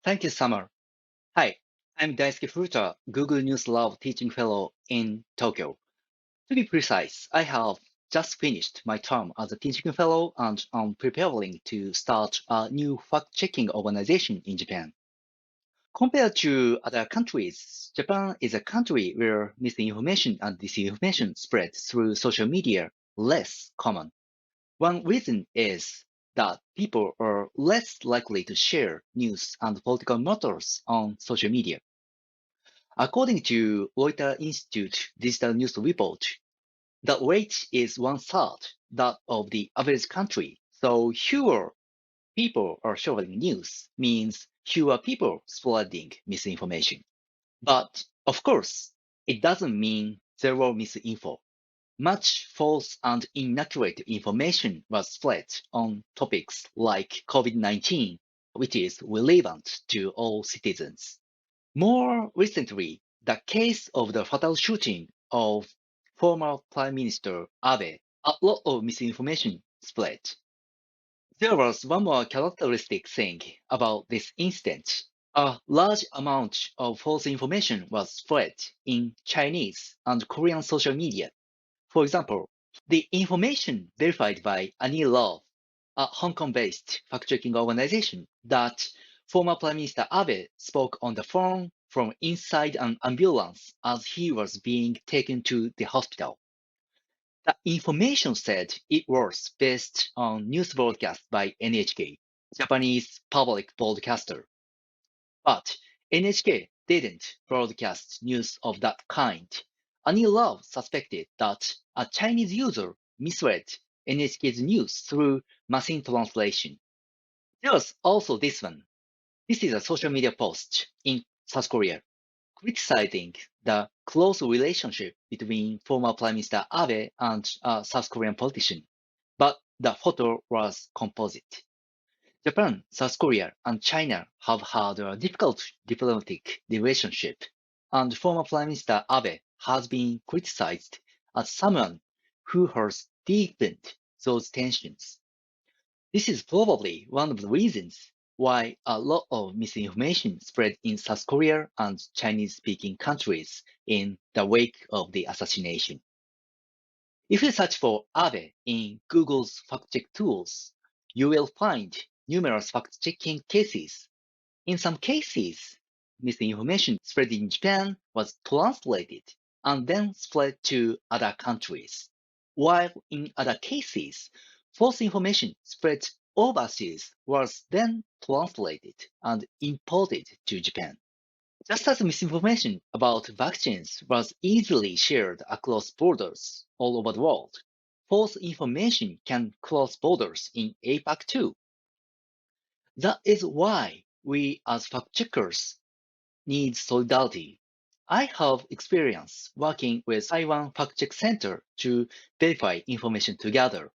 Thank you, Summer. Hi, I'm Daisuke Furuta, Google News Lab Teaching Fellow in Tokyo. To be precise, I have just finished my term as a teaching fellow and am preparing to start a new fact-checking organization in Japan. Compared to other countries, Japan is a country where misinformation and disinformation spread through social media less common. One reason is that people are less likely to share news and political matters on social media. According to Reuters Institute Digital News Report, the rate is one-third that of the average country. So fewer people are sharing news means fewer people spreading misinformation. But of course, it doesn't mean zero misinfo. Much false and inaccurate information was spread on topics like COVID-19, which is relevant to all citizens. More recently, the case of the fatal shooting of former Prime Minister Abe, a lot of misinformation spread. There was one more characteristic thing about this incident. A large amount of false information was spread in Chinese and Korean social media. For example, the information verified by Anil Love, a Hong Kong-based fact-checking organization, that former Prime Minister Abe spoke on the phone from inside an ambulance as he was being taken to the hospital. The information said it was based on news broadcast by NHK, Japanese public broadcaster. But NHK didn't broadcast news of that kind. Anil Rao suspected that a Chinese user misread NHK's news through machine translation. There was also this one. This is a social media post in South Korea criticizing the close relationship between former Prime Minister Abe and a South Korean politician. But the photo was composite. Japan, South Korea, and China have had a difficult diplomatic relationship, and former Prime Minister Abe has been criticized as someone who has deepened those tensions. This is probably one of the reasons why a lot of misinformation spread in South Korea and Chinese-speaking countries in the wake of the assassination. If you search for Abe in Google's fact-check tools, you will find numerous fact-checking cases. In some cases, misinformation spread in Japan was translated and then spread to other countries, while in other cases, false information spread overseas was then translated and imported to Japan. Just as misinformation about vaccines was easily shared across borders all over the world, false information can cross borders in APAC too. That is why we as fact checkers need solidarity. I have experience working with Taiwan Fact Check Center to verify information together.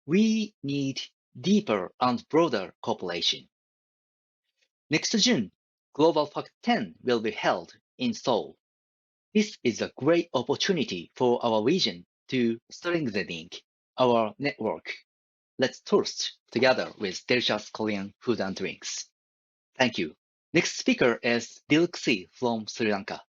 We need deeper and broader cooperation. Next June, Global Fact 10 will be held in Seoul. This is a great opportunity for our region to strengthening our network. Let's toast together with delicious Korean food and drinks. Thank you. Next speaker is Daisuke from Sri Lanka.